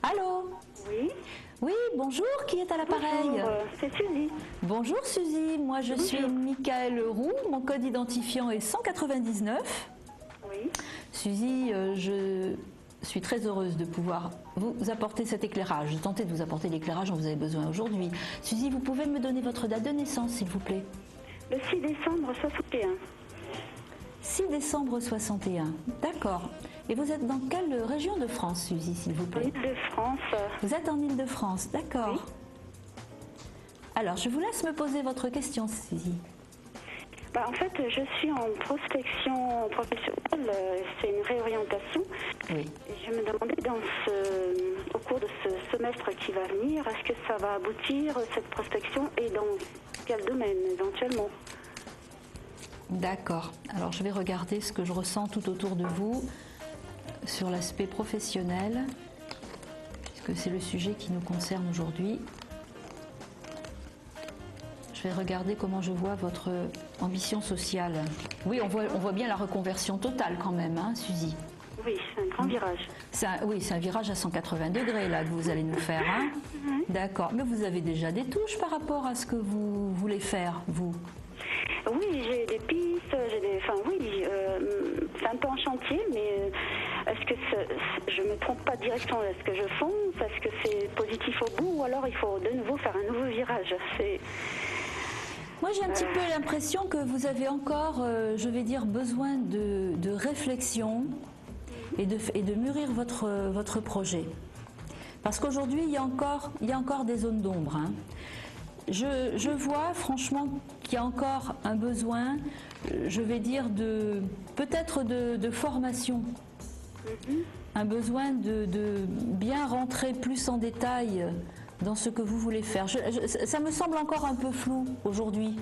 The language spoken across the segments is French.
Allô? Oui. Oui, bonjour, qui est à l'appareil? Bonjour, c'est Suzy. Bonjour Suzy, moi je suis Michael Roux, mon code identifiant est 199. Oui. Suzy, je suis très heureuse de pouvoir vous apporter cet éclairage, de tenter de vous apporter l'éclairage dont vous avez besoin aujourd'hui. Suzy, vous pouvez me donner votre date de naissance s'il vous plaît? Le 6 décembre 61. 6 décembre 61, d'accord. Et vous êtes dans quelle région de France, Suzy, s'il vous En plaît? Île-de-France. Vous êtes en Île-de-France, d'accord. Oui. Alors, je vous laisse me poser votre question, Suzy. En fait, je suis en prospection professionnelle, c'est une réorientation. Oui. Et je me demandais au cours de ce semestre qui va venir, est-ce que ça va aboutir, cette prospection, et dans quel domaine éventuellement? D'accord. Alors, je vais regarder ce que je ressens tout autour de vous sur l'aspect professionnel, puisque c'est le sujet qui nous concerne aujourd'hui. Je vais regarder comment je vois votre ambition sociale. Oui, on voit bien la reconversion totale quand même, hein, Suzy. Oui, c'est un grand virage. Oui, c'est un virage à 180 degrés là que vous allez nous faire. Hein. D'accord. Mais vous avez déjà des touches par rapport à ce que vous voulez faire, vous? Oui, j'ai des pistes, c'est un peu en chantier, mais est-ce que je me trompe pas de direction? Est-ce que je fonce? Est-ce que c'est positif au bout? Ou alors il faut de nouveau faire un nouveau virage? Moi, j'ai un petit peu l'impression que vous avez encore, je vais dire, besoin de réflexion et de mûrir votre projet. Parce qu'aujourd'hui, il y a encore des zones d'ombre. Hein. Je vois franchement qu'il y a encore un besoin, je vais dire, peut-être de formation. Un besoin de bien rentrer plus en détail dans ce que vous voulez faire. Ça me semble encore un peu flou aujourd'hui.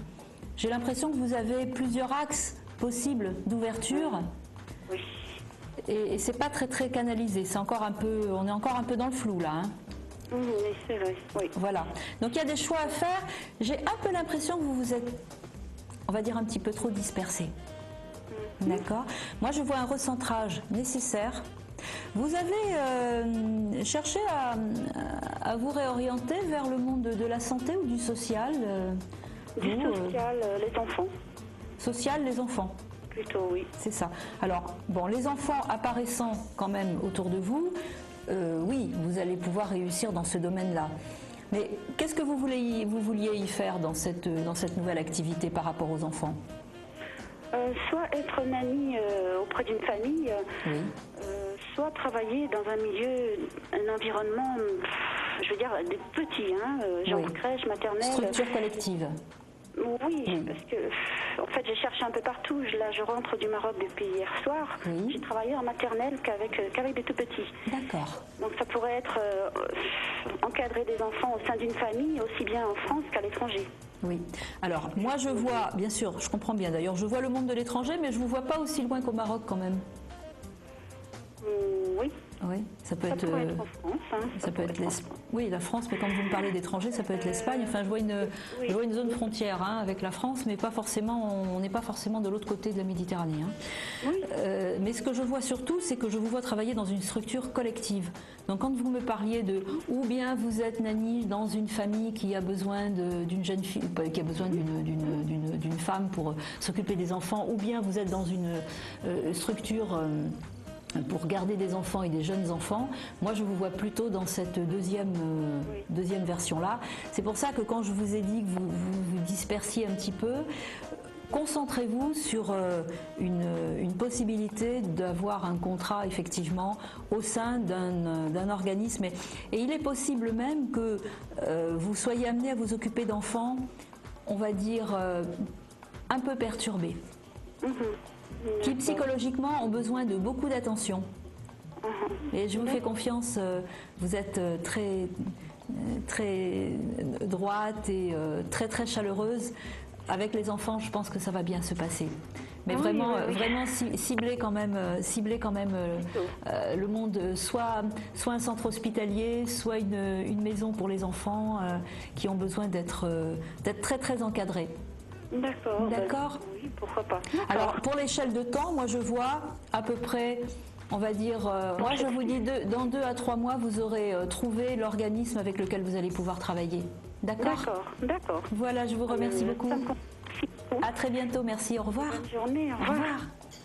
J'ai l'impression que vous avez plusieurs axes possibles d'ouverture. Oui. Et c'est pas très canalisé. On est encore un peu dans le flou là. Hein. Oui, c'est vrai, oui. Voilà. Donc il y a des choix à faire. J'ai un peu l'impression que vous vous êtes, on va dire, un petit peu trop dispersé. D'accord. Moi, je vois un recentrage nécessaire. Vous avez cherché à vous réorienter vers le monde de la santé ou du social? Du social, les enfants. Social, les enfants. Plutôt, oui. C'est ça. Alors, bon, les enfants apparaissant quand même autour de vous, oui, vous allez pouvoir réussir dans ce domaine-là. Mais qu'est-ce que vous vouliez y faire dans cette nouvelle activité par rapport aux enfants? Soit être nanny auprès d'une famille, oui. Soit travailler dans un milieu, un environnement, je veux dire, des petits, hein, genre oui. crèche, maternelle. Structure collective. Oui, parce que en fait j'ai cherché un peu partout. Là je rentre du Maroc depuis hier soir. Oui. J'ai travaillé en maternelle qu'avec des tout petits. D'accord. Donc ça pourrait être encadrer des enfants au sein d'une famille, aussi bien en France qu'à l'étranger. Oui. Alors moi je vois, bien sûr, je comprends bien d'ailleurs, je vois le monde de l'étranger, mais je ne vous vois pas aussi loin qu'au Maroc quand même. Oui. Oui, ça peut être en France. Hein, ça peut être l'Espagne. Oui, la France, mais quand vous me parlez d'étrangers, ça peut être l'Espagne. Enfin, je vois une zone frontière hein, avec la France, mais pas forcément. On n'est pas forcément de l'autre côté de la Méditerranée. Hein. Oui. Mais ce que je vois surtout, c'est que je vous vois travailler dans une structure collective. Donc, quand vous me parliez de ou bien vous êtes nanny dans une famille qui a besoin d'une jeune fille, qui a besoin d'une femme pour s'occuper des enfants, ou bien vous êtes dans une structure pour garder des enfants et des jeunes enfants, moi je vous vois plutôt dans cette deuxième version-là. C'est pour ça que quand je vous ai dit que vous dispersiez un petit peu, concentrez-vous sur une possibilité d'avoir un contrat effectivement au sein d'un organisme. Et il est possible même que vous soyez amené à vous occuper d'enfants, on va dire, un peu perturbés. Qui psychologiquement ont besoin de beaucoup d'attention. Et je vous fais confiance, vous êtes très droite et très chaleureuse. Avec les enfants, je pense que ça va bien se passer. Mais vraiment cibler quand même le monde, soit un centre hospitalier, soit une maison pour les enfants qui ont besoin d'être très encadrés. D'accord. D'accord. Oui, pourquoi pas. Alors, pour l'échelle de temps, moi je vois à peu près on va dire, moi je vous dis dans 2 à 3 mois, vous aurez trouvé l'organisme avec lequel vous allez pouvoir travailler. D'accord? D'accord. Voilà, je vous remercie beaucoup. À très bientôt, merci, au revoir. Bonne journée, au revoir.